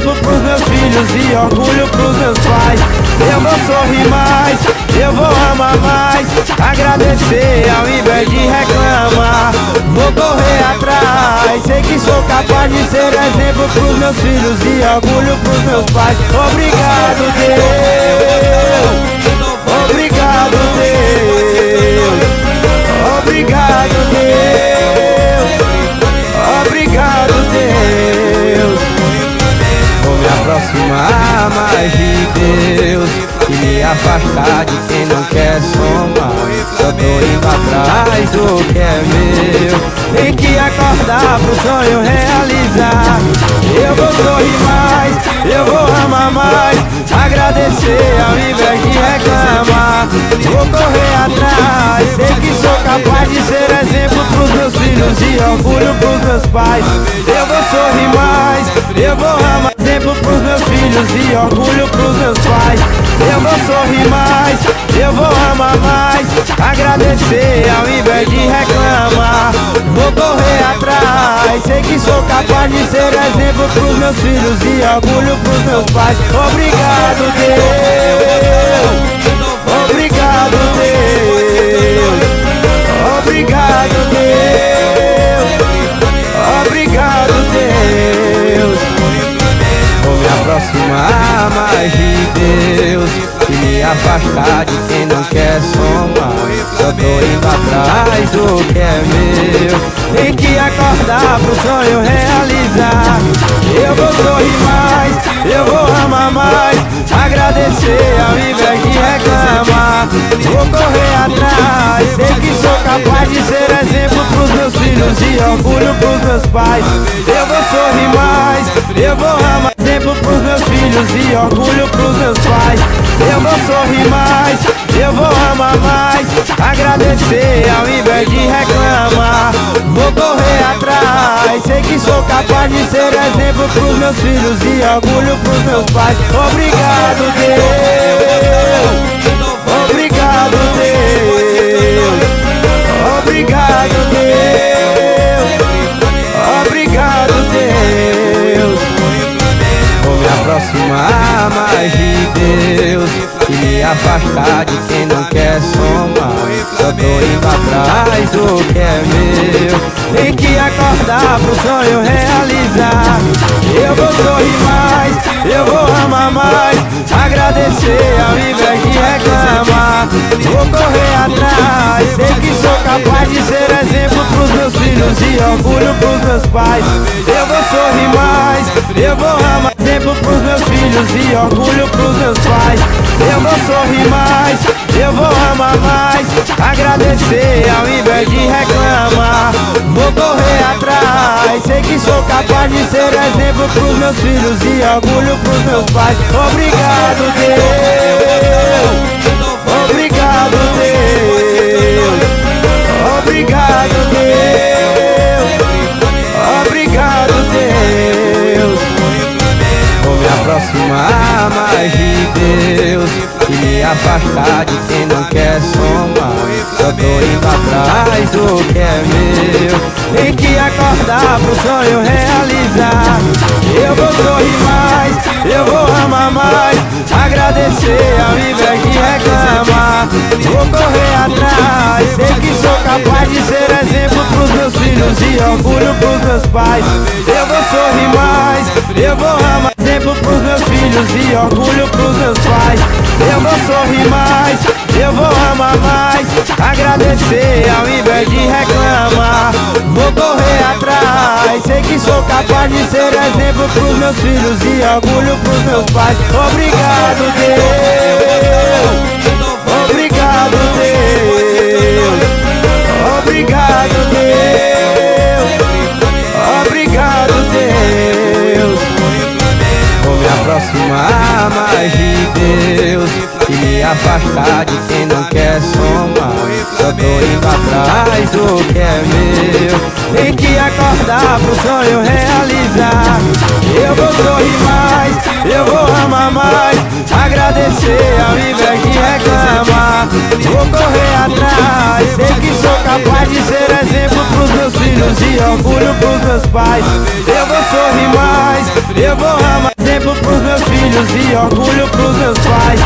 exemplo pros meus filhos e orgulho pros meus pais. Eu vou sorrir mais, eu vou amar mais, agradecer ao invés de reclamar. Vou correr atrás, sei que sou capaz de ser exemplo pros meus filhos e orgulho pros meus pais. Obrigado, Deus. Obrigado, Deus. Obrigado, Deus. Obrigado, Deus. Vou me aproximar mais de Deus e me afastar de quem não quer somar. Só tô indo atrás do que é meu. Tem que acordar pro sonho realizar. Eu vou sorrir mais, eu vou amar mais, agradecer ao invés de reclamar. Vou correr atrás, sei que sou capaz de ser exemplo pros meus filhos e orgulho pros meus pais. Eu vou sorrir mais, eu vou amar exemplo pros meus filhos e orgulho pros meus pais. Eu vou sorrir mais, eu vou amar mais, agradecer ao invés de reclamar. Vou correr atrás, sei que sou capaz de ser exemplo pros meus filhos e orgulho pros meus pais. Obrigado, Deus. Obrigado, Deus. Obrigado, Deus. Obrigado, Deus. Vou me aproximar mais de Deus e me afastar de quem não quer somar. Só tô indo atrás do que é meu. Tem que acordar pro sonho realizar. Eu vou sorrir mais, eu vou amar mais, agradecer ao invés de reclamar. Vou correr atrás, sei que sou capaz de ser exemplo pros meus filhos e orgulho pros meus pais. Eu vou sorrir mais, eu vou amar exemplo pros meus filhos e orgulho pros meus pais. Eu vou sorrir mais, eu vou amar mais, agradecer ao invés de reclamar. Vou correr atrás, sei que sou capaz de ser exemplo pros meus filhos e orgulho pros meus pais. Obrigado, Deus. Obrigado, Deus. Obrigado, Deus. Obrigado, Deus. Vou me aproximar mais de Deus e me afastar de quem não quer somar. Só tô indo atrás do que é meu. Tem que acordar pro sonho realizar. Eu vou sorrir mais, eu vou amar mais, agradecer ao invés de reclamar. Vou correr atrás, sei que sou capaz de ser exemplo pros meus filhos e orgulho pros meus pais. Eu vou sorrir mais, eu vou amar exemplo pros meus filhos e orgulho pros meus pais. Eu vou sorrir mais, eu vou amar mais, agradecer ao invés de reclamar. Vou correr atrás, sei que sou capaz de ser exemplo pros meus filhos e orgulho pros meus pais. Obrigado, Deus. Obrigado, Deus. Obrigado, Deus. Obrigado, Deus. Vou me aproximar mais de Deus e me afastar de quem não quer somar. Só tô indo atrás do que é meu. Tem que acordar pro sonho realizar. Eu vou sorrir mais, eu vou amar mais, agradecer ao invés de reclamar. Vou correr atrás, sei que sou capaz de ser exemplo pros meus filhos e orgulho pros meus pais. Eu vou sorrir mais, eu vou amar exemplo pros meus filhos e orgulho pros meus pais. Eu vou sorrir mais, eu vou amar mais, agradecer ao invés de reclamar. Vou correr atrás, sei que sou capaz de ser exemplo pros meus filhos e orgulho pros meus pais. Obrigado, Deus. Obrigado, Deus. Obrigado, Deus. Obrigado, Deus. Vou me aproximar mais de Deus e me afastar de quem não quer somar. Só tô indo atrás do que é meu. Tem que acordar pro sonho realizar. Eu vou sorrir mais, eu vou amar mais, agradecer ao invés de reclamar. Vou correr atrás, sei que sou capaz de ser exemplo pros meus filhos e orgulho pros meus pais. Eu vou sorrir mais, eu vou amar exemplo pros meus filhos e orgulho pros meus pais.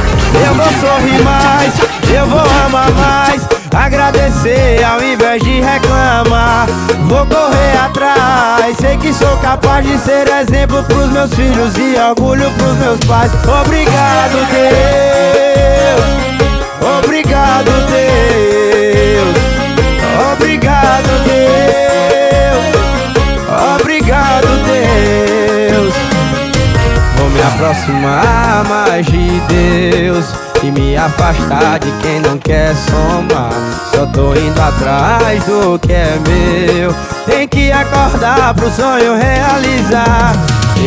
Eu vou sorrir mais, eu vou amar mais, agradecer ao invés de reclamar. Vou correr atrás, sei que sou capaz de ser exemplo pros meus filhos e orgulho pros meus pais. Obrigado, Deus. Obrigado, Deus. Obrigado, Deus. Obrigado, Deus. Vou me aproximar mais de Deus e me afastar de quem não quer somar. Só tô indo atrás do que é meu. Tem que acordar pro sonho realizar.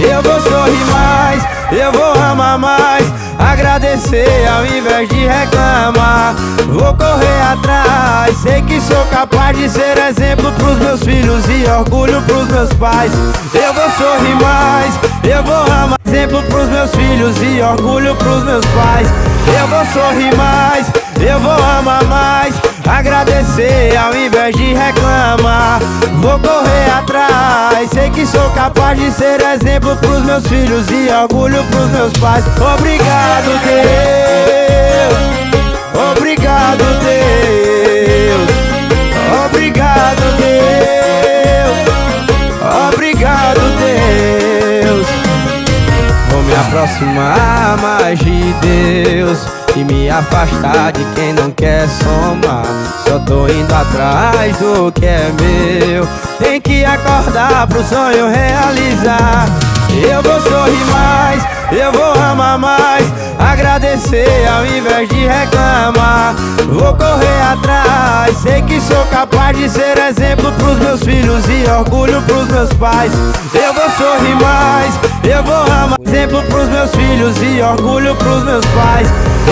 Eu vou sorrir mais, eu vou amar mais, agradecer ao invés de reclamar. Vou correr atrás, sei que sou capaz de ser exemplo pros meus filhos e orgulho pros meus pais. Eu vou sorrir mais, eu vou amar, exemplo pros meus filhos e orgulho pros meus pais. Eu vou sorrir mais, eu vou amar mais, agradecer ao invés de reclamar. Vou correr atrás, sei que sou capaz de ser exemplo pros meus filhos e orgulho pros meus pais. Obrigado, Deus. Obrigado, Deus. Obrigado, Deus. Obrigado, Deus. Vou me aproximar mais de Deus e me afastar de quem não quer somar. Só tô indo atrás do que é meu. Tem que acordar pro sonho realizar. Eu vou sorrir mais, eu vou amar mais, agradecer ao invés de reclamar. Vou correr atrás, sei que sou capaz de ser exemplo pros meus filhos e orgulho pros meus pais. Eu vou sorrir mais, eu vou amar, exemplo pros meus filhos e orgulho pros meus pais.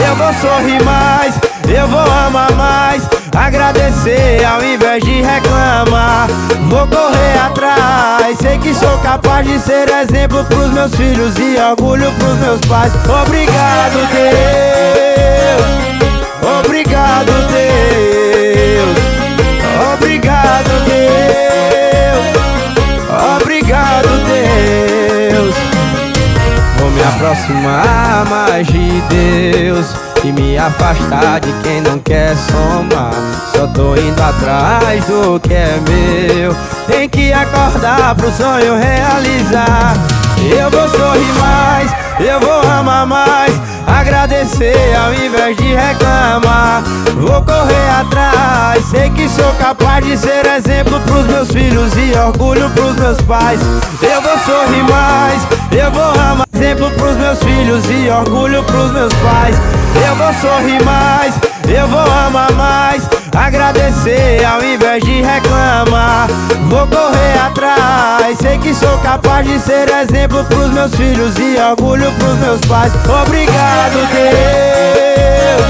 Eu vou sorrir mais, eu vou amar mais, agradecer ao invés de reclamar. Vou correr atrás, sei que sou capaz de ser exemplo pros meus filhos e orgulho pros meus pais. Obrigado, Deus. Obrigado, Deus. Obrigado, Deus. Obrigado, Deus. Vou me aproximar mais de Deus e me afastar de quem não quer somar. Só tô indo atrás do que é meu. Tem que acordar pro sonho realizar. Eu vou sorrir mais, eu vou amar mais, agradecer ao invés de reclamar. Vou correr atrás, sei que sou capaz de ser exemplo pros meus filhos e orgulho pros meus pais. Eu vou sorrir mais, eu vou amar, exemplo pros meus filhos e orgulho pros meus pais. Eu vou sorrir mais, eu vou amar mais, agradecer ao invés de reclamar. Vou correr atrás, sei que sou capaz de ser exemplo pros meus filhos e orgulho pros meus pais. Obrigado, Deus.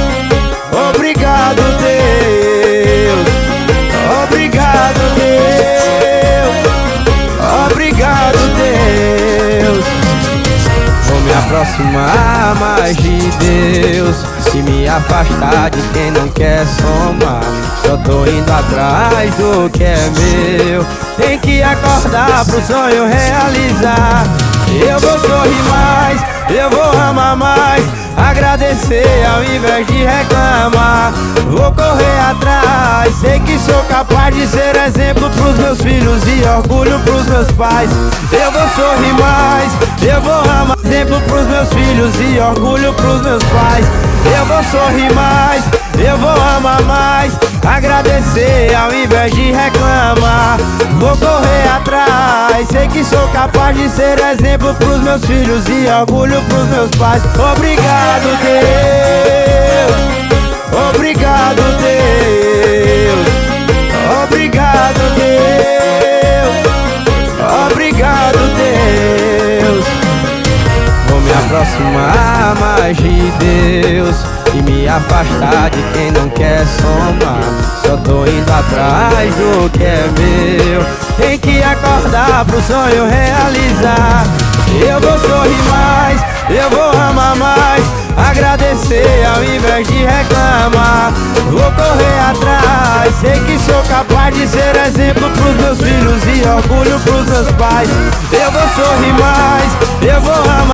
Obrigado, Deus. Obrigado, Deus. Obrigado, Deus. Vou me aproximar mais de Deus e me afastar de quem não quer somar. Só tô indo atrás do que é meu. Tem que acordar pro sonho realizar. Eu vou sorrir mais, eu vou amar mais, agradecer ao invés de reclamar. Vou correr atrás, sei que sou capaz de ser exemplo pros meus filhos e orgulho pros meus pais. Eu vou sorrir mais, eu vou amar, exemplo pros meus filhos e orgulho pros meus pais. Eu vou sorrir mais, eu vou amar mais, agradecer ao invés de reclamar. Vou correr atrás, sei que sou capaz de ser exemplo pros meus filhos e orgulho pros meus pais. Obrigado, Deus. Obrigado, Deus. Obrigado, Deus. Obrigado, Deus. Vou me aproximar mais de Deus e me afastar de quem não quer somar. Só tô indo atrás do que é meu. Tem que acordar pro sonho realizar. Eu vou sorrir mais, eu vou amar mais, agradecer ao invés de reclamar. Vou correr atrás, sei que sou capaz de ser exemplo pros meus filhos e orgulho pros meus pais. Eu vou sorrir mais, eu vou amar.